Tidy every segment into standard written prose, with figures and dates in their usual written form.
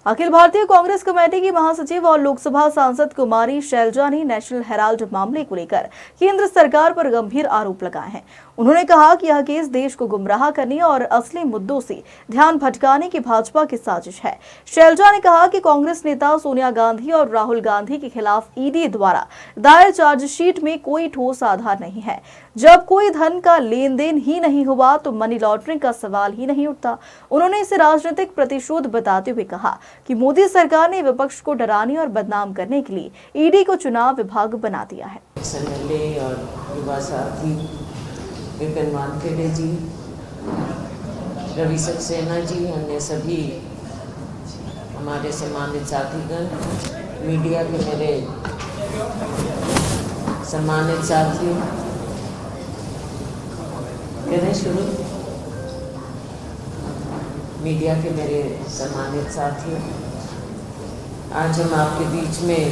Akhil Bharatiya Congress committee की महासचिव और लोकसभा सांसद कुमारी शैलजा ने नेशनल हेराल्ड मामले को लेकर केंद्र सरकार पर गंभीर आरोप लगाए हैं। उन्होंने कहा कि यह केस देश को गुमराह करने और असली मुद्दों से ध्यान भटकाने की भाजपा की साजिश है। शैलजा ने कहा कि कांग्रेस नेता सोनिया गांधी और राहुल गांधी के खिलाफ ईडी द्वारा दायर चार्जशीट में कोई ठोस आधार नहीं है। जब कोई धन का लेन देन ही नहीं हुआ तो मनी लॉन्ड्रिंग का सवाल ही नहीं उठता। उन्होंने इसे राजनीतिक प्रतिशोध बताते हुए कहा कि मोदी सरकार ने विपक्ष को डराने और बदनाम करने के लिए ईडी को चुनाव विभाग बना दिया है। और युवा साथी विपिन वानखेड़े जी, रवि सक्सेना जी, अन्य सभी हमारे सम्मानित साथीगण, मीडिया के मेरे सम्मानित साथियों, करें शुरू। मीडिया के मेरे सम्मानित साथियों, आज हम आपके बीच में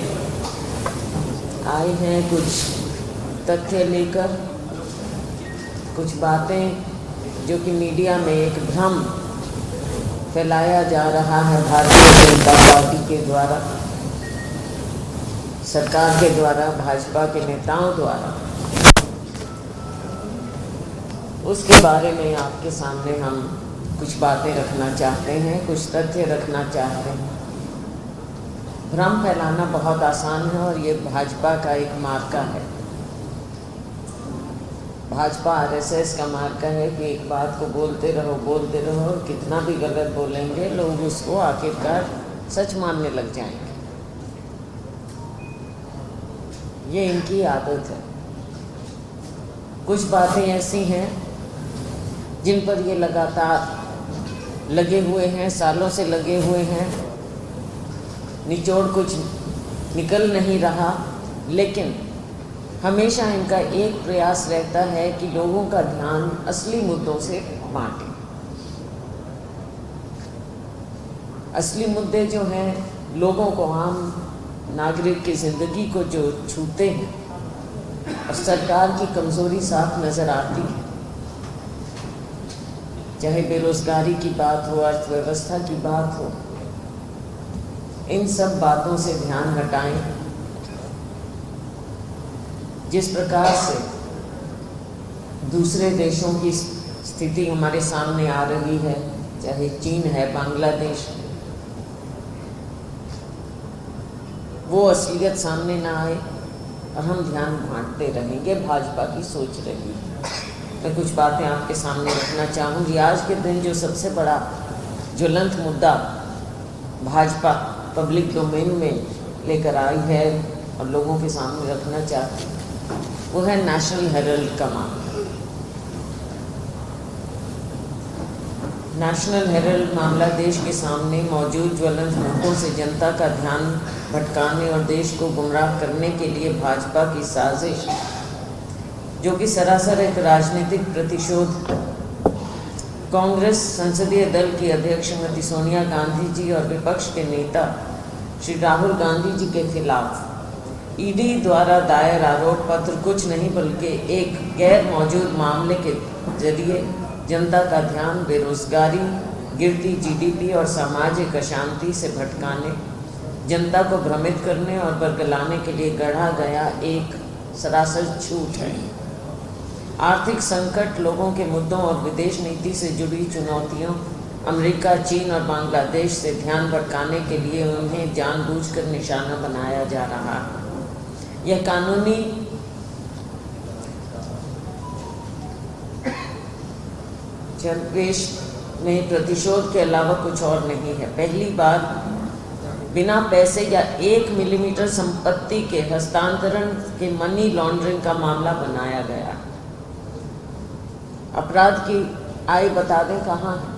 आए हैं कुछ तथ्य लेकर, कुछ बातें जो कि मीडिया में एक भ्रम फैलाया जा रहा है भारतीय जनता पार्टी के द्वारा, सरकार के द्वारा, भाजपा के नेताओं द्वारा। उसके बारे में आपके सामने हम कुछ बातें रखना चाहते हैं, कुछ तथ्य रखना चाहते हैं। भ्रम फैलाना बहुत आसान है और ये भाजपा का एक मार्का है। भाजपा आरएसएस का मार्का है कि एक बात को बोलते रहो और कितना भी गलत बोलेंगे लोग उसको आखिरकार सच मानने लग जाएंगे। ये इनकी आदत है। कुछ बातें ऐसी हैं जिन पर ये लगातार लगे हुए हैं, सालों से लगे हुए हैं, निचोड़ कुछ निकल नहीं रहा, लेकिन हमेशा इनका एक प्रयास रहता है कि लोगों का ध्यान असली मुद्दों से बांटें। असली मुद्दे जो हैं लोगों को, आम नागरिक की ज़िंदगी को जो छूते हैं और सरकार की कमज़ोरी साफ नज़र आती है, चाहे बेरोजगारी की बात हो, अर्थव्यवस्था की बात हो, इन सब बातों से ध्यान हटाएं। जिस प्रकार से दूसरे देशों की स्थिति हमारे सामने आ रही है, चाहे चीन है, बांग्लादेश है, वो असलियत सामने ना आए और हम ध्यान बांटते रहेंगे। भाजपा की सोच रही है। मैं कुछ बातें आपके सामने रखना चाहूँगी। आज के दिन जो सबसे बड़ा ज्वलंत मुद्दा भाजपा पब्लिक डोमेन में लेकर आई है और लोगों के सामने रखना चाहती है, वो है नेशनल हेराल्ड का मामला। नेशनल हेराल्ड मामला देश के सामने मौजूद ज्वलंत मुद्दों से जनता का ध्यान भटकाने और देश को गुमराह करने के लिए भाजपा की साजिश, जो कि सरासर एक राजनीतिक प्रतिशोध। कांग्रेस संसदीय दल की अध्यक्ष श्रीमती सोनिया गांधी जी और विपक्ष के नेता श्री राहुल गांधी जी के खिलाफ ईडी द्वारा दायर आरोप पत्र कुछ नहीं बल्कि एक गैर मौजूद मामले के जरिए जनता का ध्यान बेरोजगारी, गिरती जीडीपी और सामाजिक अशांति से भटकाने, जनता को भ्रमित करने और बरगलाने के लिए गढ़ा गया एक सरासर झूठ है। आर्थिक संकट, लोगों के मुद्दों और विदेश नीति से जुड़ी चुनौतियों, अमेरिका, चीन और बांग्लादेश से ध्यान भटकाने के लिए उन्हें जानबूझकर निशाना बनाया जा रहा है। यह कानूनी जनपेश में प्रतिशोध के अलावा कुछ और नहीं है। पहली बार बिना पैसे या 1 मिलीमीटर संपत्ति के हस्तांतरण के मनी लॉन्ड्रिंग का मामला बनाया गया। अपराध की आय बता दें कहाँ है।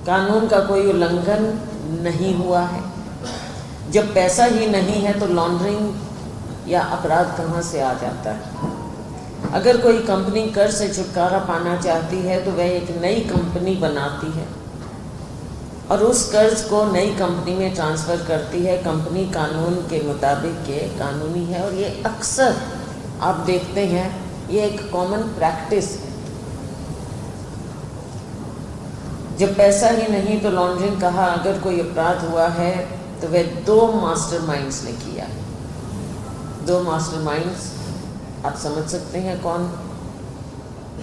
कानून का कोई उल्लंघन नहीं हुआ है। जब पैसा ही नहीं है तो लॉन्ड्रिंग या अपराध कहाँ से आ जाता है। अगर कोई कंपनी कर से छुटकारा पाना चाहती है तो वह एक नई कंपनी बनाती है और उस कर्ज को नई कंपनी में ट्रांसफ़र करती है। कंपनी कानून के मुताबिक ये कानूनी है और ये अक्सर आप देखते हैं, ये एक कॉमन प्रैक्टिस है। जब पैसा ही नहीं तो लॉन्ड्रिंग कहा। अगर कोई अपराध हुआ है तो वह 2 मास्टरमाइंड्स ने किया है। 2 मास्टरमाइंड्स आप समझ सकते हैं कौन?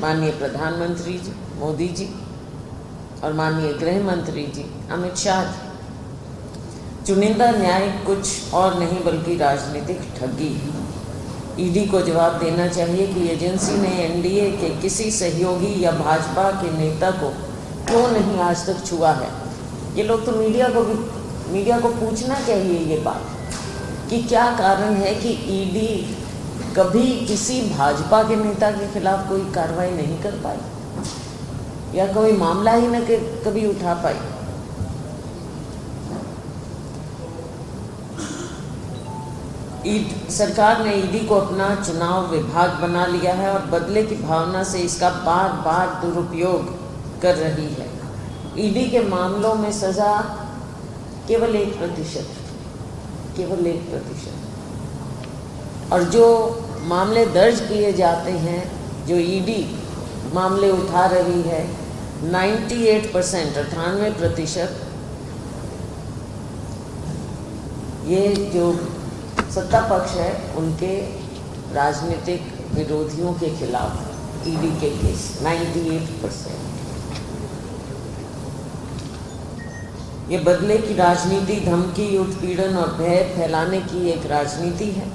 माननीय प्रधानमंत्री जी मोदी जी और माननीय गृह मंत्री जी अमित शाह जी। चुनिंदा न्याय कुछ और नहीं बल्कि राजनीतिक ठगी। ईडी को जवाब देना चाहिए कि एजेंसी ने एनडीए के किसी सहयोगी या भाजपा के नेता को क्यों नहीं आज तक छुआ है। ये लोग तो मीडिया को पूछना चाहिए ये बात कि क्या कारण है कि ईडी कभी किसी भाजपा के नेता के खिलाफ कोई कार्रवाई नहीं कर पाई या कोई मामला ही न कभी उठा पाई। सरकार ने ईडी को अपना चुनाव विभाग बना लिया है और बदले की भावना से इसका बार बार दुरुपयोग कर रही है। ईडी के मामलों में सजा केवल 1%, केवल 1%। और जो मामले दर्ज किए जाते हैं, जो ईडी मामले उठा रही है, 98%, 98% ये जो सत्ता पक्ष है उनके राजनीतिक विरोधियों के खिलाफ ईडी के केस 98%। ये बदले की राजनीति, धमकी, उत्पीड़न और भय फैलाने की एक राजनीति है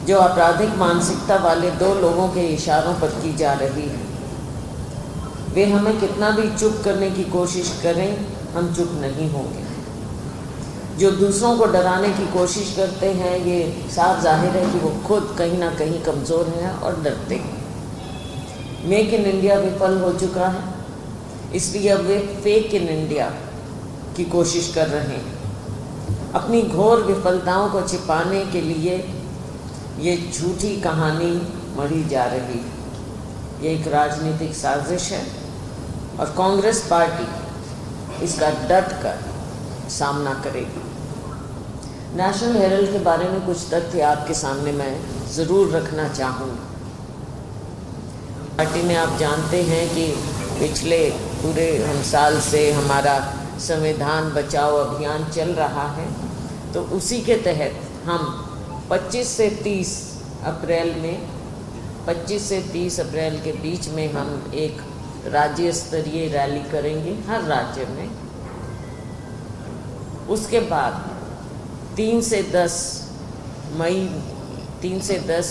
जो आपराधिक मानसिकता वाले 2 लोगों के इशारों पर की जा रही है। वे हमें कितना भी चुप करने की कोशिश करें, हम चुप नहीं होंगे। जो दूसरों को डराने की कोशिश करते हैं, ये साफ जाहिर है कि वो खुद कहीं ना कहीं कमज़ोर हैं और डरते हैं। मेक इन इंडिया विफल हो चुका है, इसलिए अब वे फेक इन इंडिया की कोशिश कर रहे हैं। अपनी घोर विफलताओं को छिपाने के लिए ये झूठी कहानी मढ़ी जा रही है। ये एक राजनीतिक साजिश है और कांग्रेस पार्टी इसका डट कर सामना करेगी। नेशनल हेरल्ड के बारे में कुछ तथ्य आपके सामने मैं ज़रूर रखना चाहूँगी। पार्टी में आप जानते हैं कि पिछले पूरे साल से हमारा संविधान बचाओ अभियान चल रहा है, तो उसी के तहत हम 25 से 30 अप्रैल के बीच में हम एक राज्य स्तरीय रैली करेंगे हर राज्य में। उसके बाद 3 से 10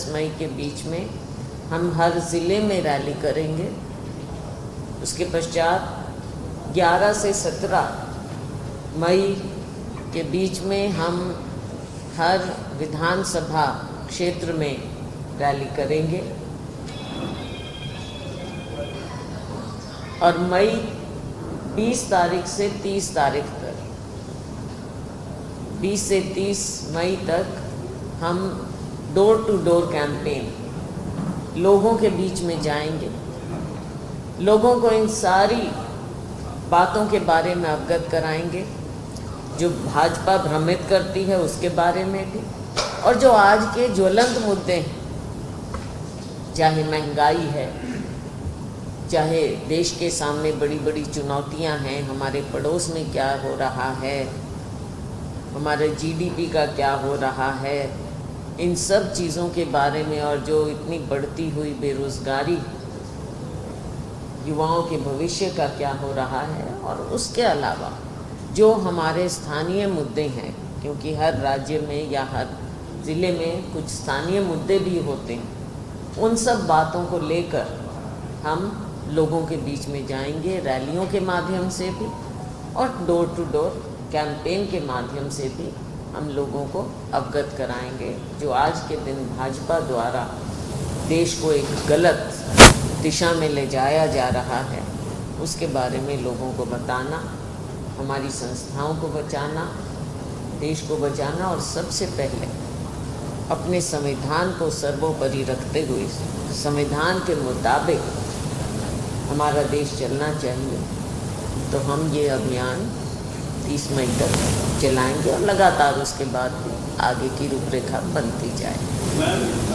मई के बीच में हम हर ज़िले में रैली करेंगे। उसके पश्चात 11 से 17 मई के बीच में हम हर विधानसभा क्षेत्र में रैली करेंगे और मई 20 तारीख से 30 तारीख तक, 20 से 30 मई तक हम डोर टू डोर कैंपेन लोगों के बीच में जाएंगे। लोगों को इन सारी बातों के बारे में अवगत कराएंगे जो भाजपा भ्रमित करती है उसके बारे में भी, और जो आज के ज्वलंत मुद्दे हैं, चाहे महंगाई है, चाहे देश के सामने बड़ी बड़ी चुनौतियां हैं, हमारे पड़ोस में क्या हो रहा है, हमारे जीडीपी का क्या हो रहा है, इन सब चीज़ों के बारे में, और जो इतनी बढ़ती हुई बेरोज़गारी, युवाओं के भविष्य का क्या हो रहा है, और उसके अलावा जो हमारे स्थानीय मुद्दे हैं, क्योंकि हर राज्य में या हर ज़िले में कुछ स्थानीय मुद्दे भी होते हैं, उन सब बातों को लेकर हम लोगों के बीच में जाएंगे, रैलियों के माध्यम से भी और डोर टू डोर कैंपेन के माध्यम से भी हम लोगों को अवगत कराएंगे। जो आज के दिन भाजपा द्वारा देश को एक गलत दिशा में ले जाया जा रहा है, उसके बारे में लोगों को बताना, हमारी संस्थाओं को बचाना, देश को बचाना, और सबसे पहले अपने संविधान को सर्वोपरि रखते हुए संविधान के मुताबिक हमारा देश चलना चाहिए। तो हम ये अभियान 30 मई तक चलाएंगे और लगातार उसके बाद भी आगे की रूपरेखा बनती जाए।